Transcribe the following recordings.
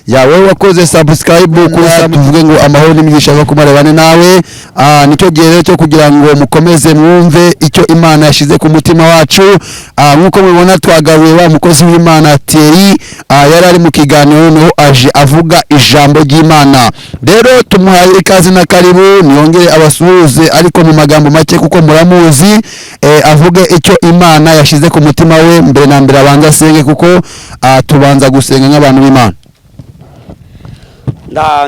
yawe wakoze subscribe kuri tuvuge ngo amahoro n'imigisha yo kumarebane nawe. Nicyo gihe cyo kugira ngo mukomeze mwumve icyo Imana yashize ku mutima wacu. Nkuko mubona twagaruye wa mukozi w'Imana Thierry, yari ari mu kiganiro no aje avuga ijambo ry'Imana. Rero tumuhaye ikaze na karibu, niyongere abasuhuze ariko mu magambo make kuko muramuzi. Avuge icyo Imana yashize ku mutima we. Mbere na mbere abanza senge kuko tubanza gusenga nk'abantu b'Imana.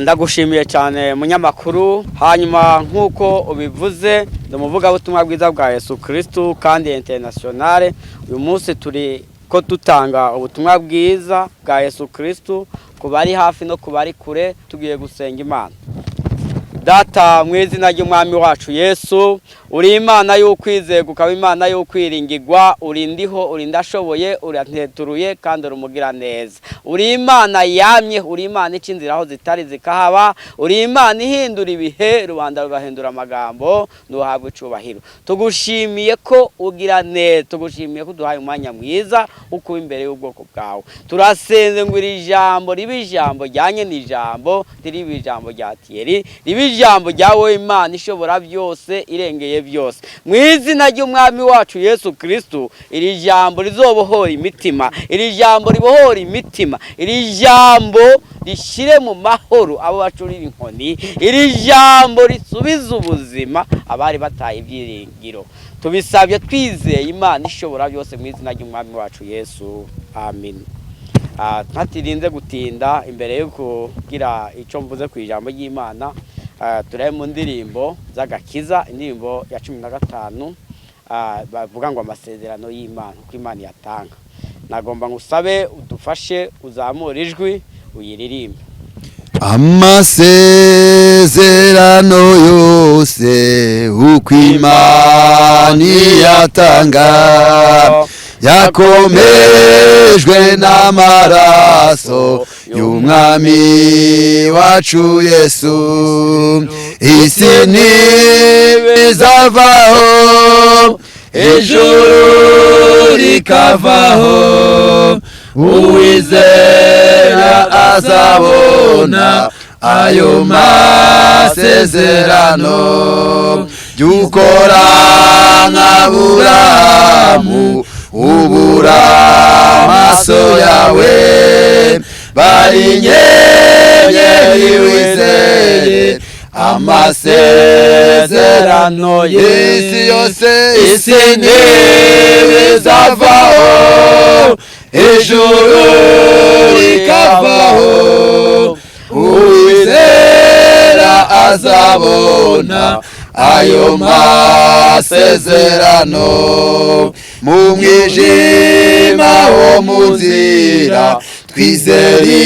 Ndagushimiye cyane munyamakuru. Hanyuma nkuko ubivuze ndumuvuga butumwa bwiza bwa Yesu Kristo kandi internationale. Uyu munsi turi ko dutanga ubutumwa bwiza bwa Yesu Kristo kubari hafi no kubari kure. Tugiye gusenga Imana. Data mu izina ry'umwami wacu Yesu, uri Imana y'ukwizerwa, ukaba Imana y'ukwiringirwa, uri ndiho, uri ndashoboye, uri anteturuye kandi urumugira neza. Uri Imana yamye, uri Imana icinzira aho zitari zikahaba, uri Imana ihindura ibihe, rubanda rugahindura amagambo, nduhabwe icubahiro. Tugushimiye ko ugira neza, tugushimiye ko duhaye umwanya mwiza uko imbere y'ubwoko bwawe. Turasenze ngo iri jambo ribe ijambo ryanye n'ijambo, ribe ijambo rya Thierry, ribe ijambo ryawe Imana ishobora byose, irengeye byose. Mu izina ry'umwami wacu Yesu Kristo, iri jambo rizobohora imitima, iri jambo ribohora imitima, iri jambo rishire mu mahoro abo bacurira inkoni, iri jambo risubiza ubuzima abari bataye ibyiringiro. Tubisabye twizeye Imana ishobora byose mu izina ry'umwami wacu Yesu. Amen. Ntatirinze gutinda imbere yo kugira icyo mvuze ku ijambo ry'Imana. Turaye mu ndirimbo z'agakiza, indirimbo ya 15 bavuga ngo amasezerano y'Imana uko Imana yatanga. Nagomba ngusabe udufashe uzamura ijwi uyiririmbe. Amasezerano yose uko Imana yatanga yakomejwe n'amaraso y'umwami wacu Yesu. Isi ntibizavaho, ijuru rikavaho, uwizera azabona ayo masezerano. Dukora nk'Aburahamu, ubura amaso yawe, bari inyenyeri wizeye amasezerano y'isi yose. Isi ntibizavaho, ijuru rikavaho, uwizera azabona ayo masezerano. Mu mwijima wo mu nzira twizere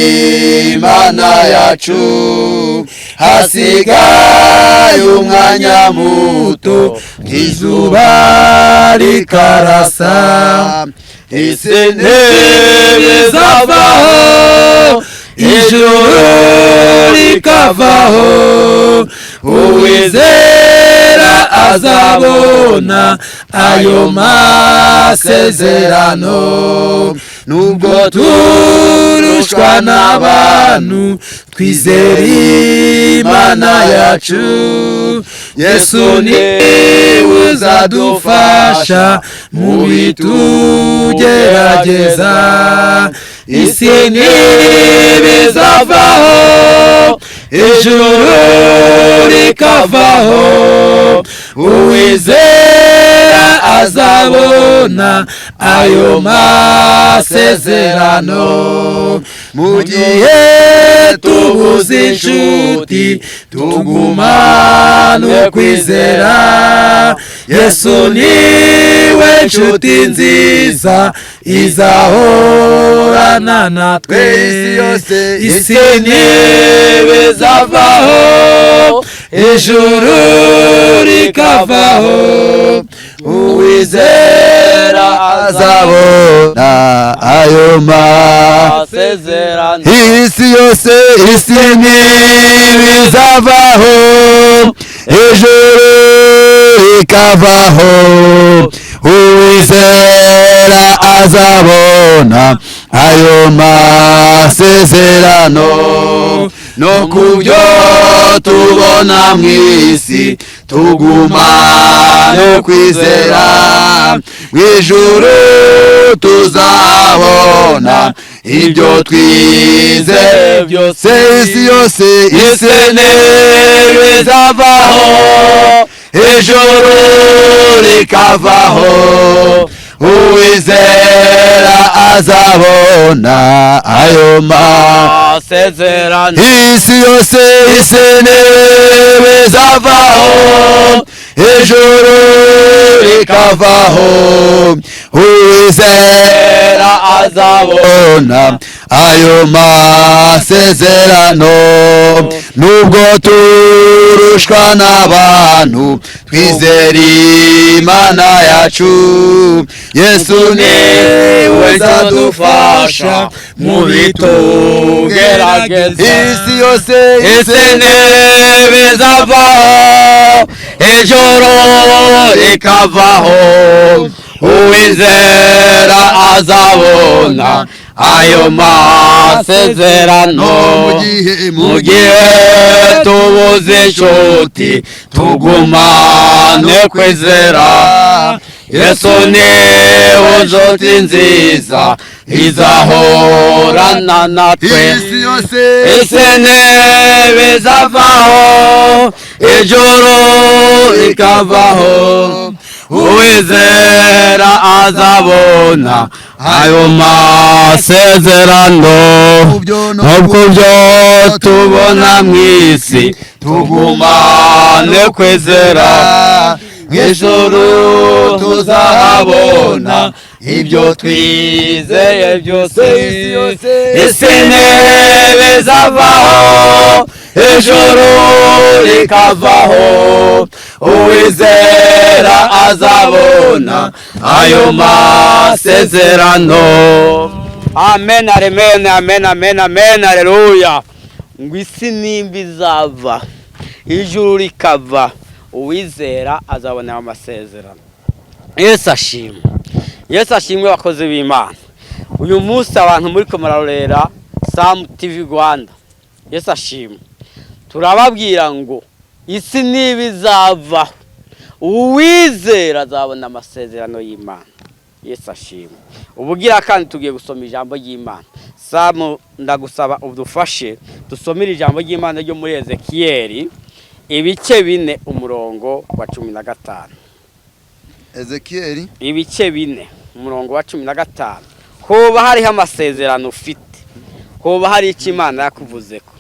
Imana yacu, hasigaye umwanya muto izuba rikarasa. Isi ntibizavaho, ijuru rikavaho, uwizera azabona ayo masezerano. Nubwo turushwa n'abantu twizere Imana yacu, Yesu niwe uzadufasha mu bitugerageza. Isi ntibizavaho, ijuru rikavaho, uwizera azabona ayo masezerano. Mu gihe tubuze inshuti tugumane kwizera, Yesu niwe nshuti nziza izahorana natwe. Isi ntibizavaho, ijuru rikavaho, uwizera azabona ayo masezerano. Isi yose, isi ntibizavaho, ijuru rikavaho, uwizera azabona ayo masezerano no kubyo tubona mw'isi tugumane kwizera mw'ijuru tuzabona ibyo twizeye byose isi yose isenere zavaho ijuru rikavaho uwizera azabona ayo masezerano isi yose isenere zavaho ijuru rikavaho uwizera azabona ayo masezerano nubwo turushwa n'abantu twizera Imana yacu Yesu niwe zadufasha mu bitugerageza isi yose isenere zavaho ijoro rikavaho uwizera azabona ayo masezerano mu gihe tubuze inshuti tugumane kwizera Yesu niwe nshuti nziza izahorana natwe isi yose isenere zavaho ijoro rikavaho uwizera azabona ayo masezerano nubwo byo tubona mw'isi tugumane kwizera mw'ijuru tuzahabona ibyo twizeye byose isenere zavaho ijuru rikavaho uwizera azabona ayo masezerano amen amen amen amen amen haleluya ngo isi nimba izava ijuru rikava uwizera azabona ayo masezerano Yesu ashimwe Yesu ashimwe bakozi b'Imana uyu munsi abantu muri ko mararorera Sam TV Rwanda Yesu ashimwe turababwira ngo isi niba izava uwizera azabona amasezerano y'Imana Yesu ashimwe ubugira kandi tugiye gusoma ijambo ry'Imana Sam ndagusaba udufashe dusomere ijambo ry'Imana ryo muri Ezekiyeli ibice 4 umurongo wa 15 Ezekiyeli ibice 4 umurongo wa 15 hoba hariho amasezerano ufite hoba hari icyo Imana yakuvuzeko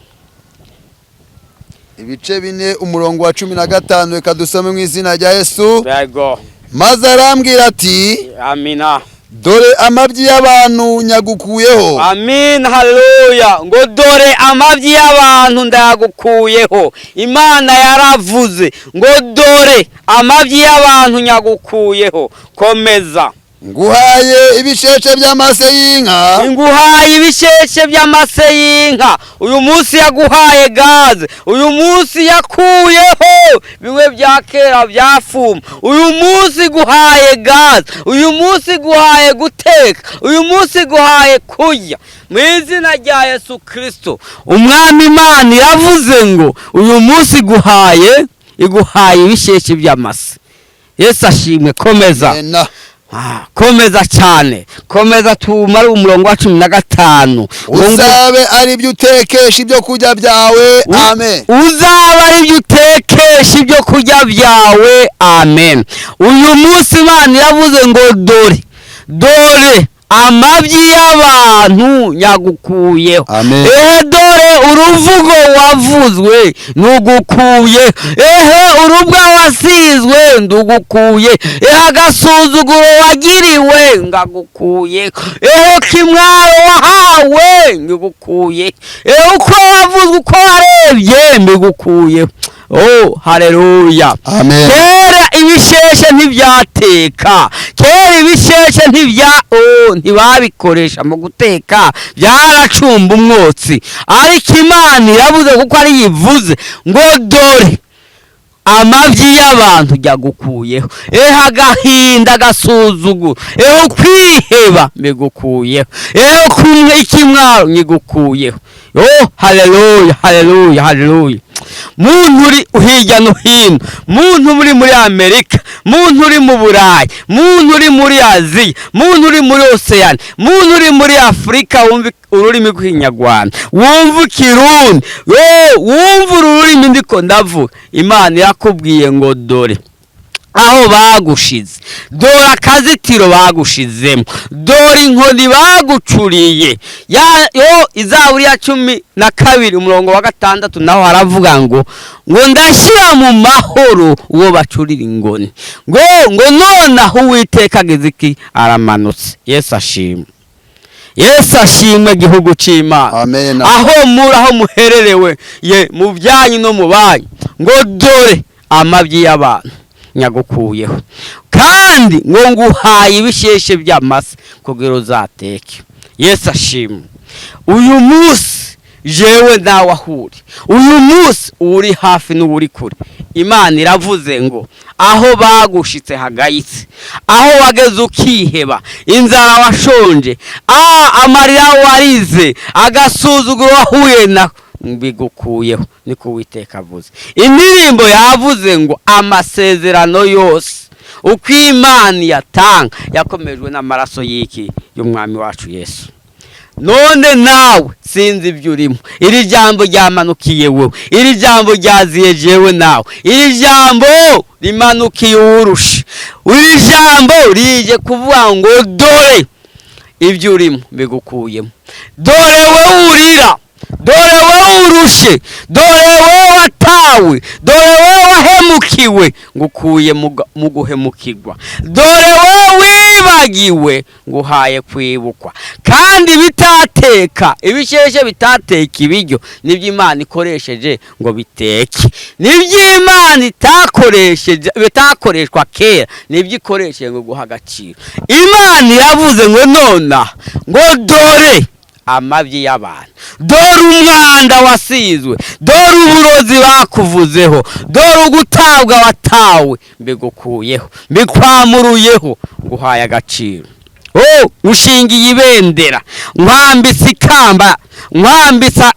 ibice 4 umurongo wa 15 reka dusome mu izina rya Yesu yego maze arambwira ati amina dore amabyi y'abantu nyagukuyeho amin haleluya ngo dore amabyi y'abantu ndagukuyeho Imana yaravuze ngo dore amabyi y'abantu nyagukuyeho komeza nguhaye ibisheshe by'amase y'inka nguhaye ibisheshe by'amase y'inka uyu munsi yaguhaye gaze uyu munsi yakuyeho bimwe bya kera byafuma uyu munsi guhaye gaze uyu munsi guhaye guteka uyu munsi guhaye kurya mu izina rya Yesu Kristo umwami Imana iravuze ngo uyu munsi iguhaye ibisheshe by'amase Yesu ashimwe komeza komeza cyane komeza tumara umurongo wa 15 uzabe ari byo utekesha ibyo kurya byawe amen uzabe ari byo utekesha ibyo kurya byawe amen uyu munsi Imana yavuze ngo dore amabyi y'abantu nyagukuyeho dore uruvugo wavuzwe nugukuye urubwa wasizwe ndugukuye agasuzuguro wagiriwe ngagukuye kimwaro wahawe ngukuye uko wavuzwe uko warebye mbigukuye oh haleluya kera ibisheshe ntibyateka kera ibisheshe ntibabikoresha mu guteka byaracumba umwotsi ariko Imana iravuze kuko ari yivuze ngo dore amabyi y'abantu yagukuyeho, agahinda gasuzuguro, kwiheba mbigukuyeho, kumwe ikimwaro nyigukuyeho. Haleluya, haleluya, haleluya. Muntu uri hirya no hino, muntu uri muri Amerika, muntu uri mu Burayi, muntu uri muri Aziya, muntu uri muri Oceania, muntu uri muri Afurika, wumva ururimi rw'ikinyarwanda, wumva ikirundi, wumva ururimi ndiko ndavuga. Imana irakubwiye ngo dore aho bagushize, dore akazitiro bagushizemo, dore inkoni bagucuriye. Izaburi ya 12 umurongo wa 6 naho haravuga ngo ndashyira mu mahoro uwo bacurira ingoni, ngo nonaho Uwiteka Geziki aramanutse. Yesu ashimwe, Yesu ashimwe gihugu c'Imana. Aho muhererewe mu byanyu no mu banyu, ngo dore amabyi y'abantu nyagukuyeho, kandi ngo nguhaye ibisheshe by'amase kugira uzateke. Yesu ashimwe. Uyu munsi jewe nawe ahuri, uyu munsi uri hafi n'uri kure, Imana iravuze ngo aho bagushitse hagayitse, aho wageze ukiheba, inzara washonje, amarira warize, agasuzuguro wahuye na mbigukuyeho, niko Uwiteka avuze. Indirimbo yavuze ngo amasezerano yose uko Imana yatanga yakomejwe n'amaraso y'iki y'umwami wacu Yesu. None nawe sinzi ibyo urimo, iri jambo ryamanukiye wowe, iri jambo ryaziye jewe nawe, iri jambo rimanukiye urusha, iri jambo rije kuvuga ngo dore ibyo urimo mbigukuyemo, dore wowe urira, dore wowe urushe, dore wowe watawe, dore wowe wahemukiwe, ngukuye mu guhemukirwa, dore wowe wibagiwe, nguhaye kwibukwa. Kandi bitateka ibisheshe, bitateka ibiryo, nibyo Imana ikoresheje ngo biteke, nibyo Imana itakoresheje, bitakoreshwa kera, nibyo ikoresheje ngo guha agaciro. Imana iravuze ngo nona ngo dore amabyi y'abantu, dore umwanda wasizwe, dore uburozi bakuvuzeho, dore ugutabwa watawe mbigukuyeho, mbikwamuruyeho, nguhaye agaciro. Ushingiye ibendera, nkwambitse ikamba, nkwambitsa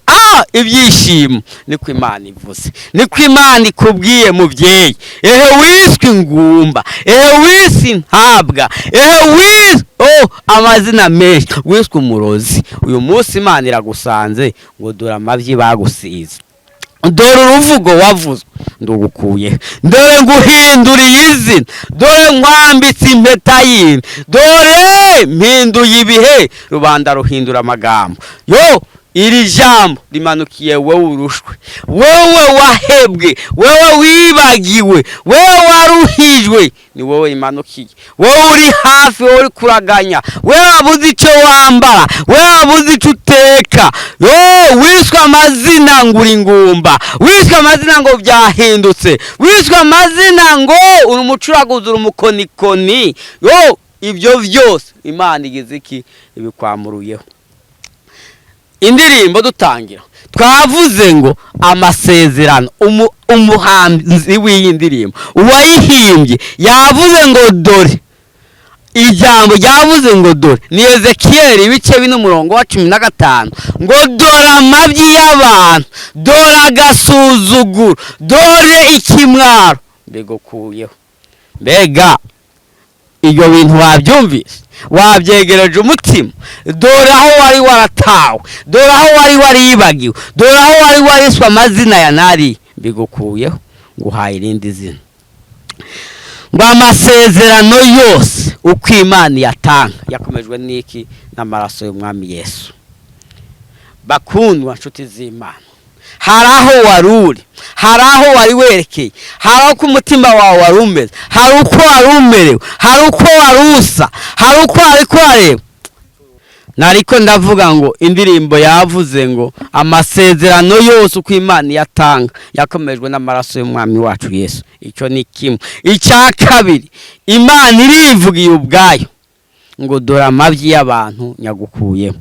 ibyishimo. Niko Imana ivuze, niko Imana ikubwiye mubyeyi. Wiswe ingumba, wiswe intabwa, wiswe amazina menshi, wiswe umurozi. Uyu munsi Imana iragusanze ngo dore amabyi bagusize, dore uruvugo wavuzwe ndugukuye, dore nguhinduriye izina, dore nkwambitse impeta y'imvi, dore mpinduye ibihe, rubanda ruhindura amagambo. Iri jambo rimanukiye wowe urushwe, wowe wahebwe, wowe wibagiwe, wowe waruhijwe, ni wowe imanukiye. Wowe uri hafi, wowe uri kuraganya, wowe wabuze icyo wambara, wowe wabuze icyo uteka, wiswe amazina ngo uri ingumba, wiswe amazina ngo byahindutse, wiswe amazina ngo uri umucuraguzi, uri umukonikoni. Ibyo byose Imana igize iki? Ibikwamuruyeho. Indirimbo dutangira twavuze ngo amasezerano, umuhanzi w'iyi ndirimbo uwayihimbye yavuze ngo dore, ijambo ryavuze ngo dore ni Ezekiyeli ibice 4 umurongo wa 15, ngo dore amabyi y'abantu, dore agasuzuguro, dore ikimwaro mbigukuyeho. Mbega ibyo bintu wabyumvise, wabyegereje umutima? Dore aho wari waratawe, dore aho wari waribagiwe, dore aho wari wariswe amazina ya nari, mbigukuyeho, nguhaye irindi zina. Ngo amasezerano yose uko Imana yatanga yakomejwe n'iki? N'amaraso y'umwami Yesu. Bakundwa nshuti z'Imana, hari aho waruri, hari aho wari werekeye, hari uko umutima wawe wari umeze, hari uko wari umerewe, hari uko wari usa, hari uko wari kureba. Nariko ndavuga ngo indirimbo yavuze ngo amasezerano yose uko Imana yatanga yakomejwe n'amaraso y'umwami wacu Yesu. Icyo ni kimwe. Icya kabiri, Imana irivugiye ubwayo ngo dore amabyi y'abantu nyagukuyeho,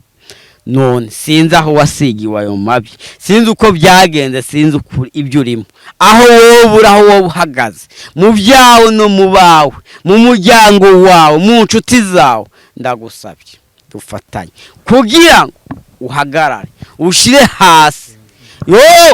none sinzi aho wasigiwe ayo mabi, sinzi uko byagenze, sinzi ukuri ibyo urimo, aho wowe uri, aho wowe uhagaze, mu byawe no mu bawe, mu muryango wawe, mu nshuti zawe, ndagusabye dufatanye kugira ngo uhagarare, ushire hasi,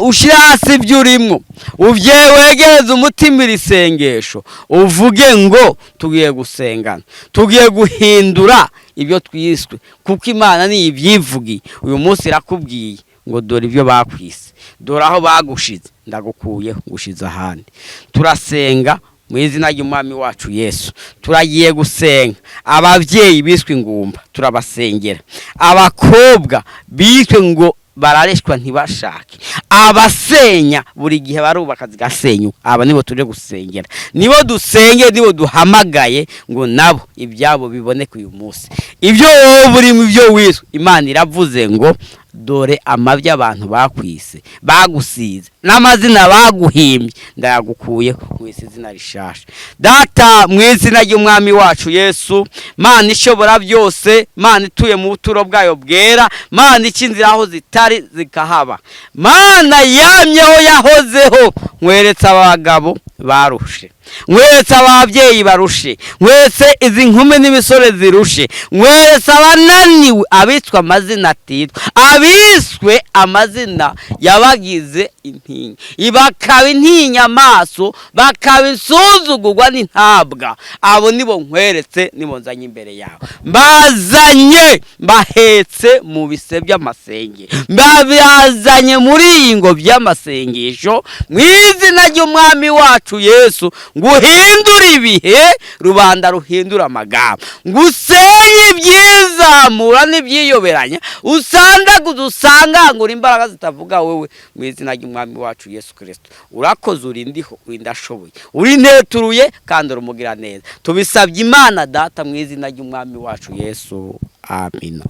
ushire hasi ibyo urimo, wegereze umutima iri sengesho, uvuge ngo tugiye gusengana, tugiye guhindura ibyo twiswe, kuko Imana ni ibyivugiye. Uyu munsi irakubwiye ngo dore ibyo bakwise, dore aho bagushize, ndagukuyeho ngushize ahandi. Turasenga mu izina ry'Umwami wacu Yesu. Turagiye gusenga ababyeyi biswe ingumba, turabasengera. Abakobwa biswe ngo barareshwa ntibashake, abasenya buri gihe barubaka zigasenyuka, aba nibo tuje gusengera, nibo dusenge, nibo duhamagaye ngo nabo ibyabo biboneke uyu munsi. Ibyo wowe burimo, ibyo wiswe, Imana iravuze ngo dore amabi abantu bakwise, bagusize, n'amazina baguhimbye, ndayagukuyeho mu izina rishasha. Data, mu izina ry'Umwami wacu Yesu, Mana ishobora byose, Mana ituye mu buturo bwayo bwera, Mana ikinzira aho zitari zikahaba, Mana yamyeho yahozeho, nkweretse abagabo barushe, nkweretse ababyeyi barushe, nkweretse izi nkumi n'imisore zirushe, nkweretse abananiwe, abitwa amazina atitwa, abiswe amazina yabagize intinya, bakaba intinya amaso, bakaba insuzugurwa n'intabwa. Abo nibo nkweretse, nibo nzanye imbere yawe, mbazanye mbahetse mu bise by'amasenge, mbazanye muri iyi ngo by'amasengesho, mu izina ry'Umwami wacu Yesu, nguhindura ibihe, rubanda ruhindura amagambo, ngusenye ibyizamura n'ibyiyoberanya, usandaguza usangangura imbaraga zitavuga wewe, mu izina ry'Umwami wacu Yesu Kristo. Urakoze, uri ndiho, uri ndashoboye, uri nteturuye kandi urumugira neza. Tubisabye Imana Data mu izina ry'Umwami wacu Yesu. Amina.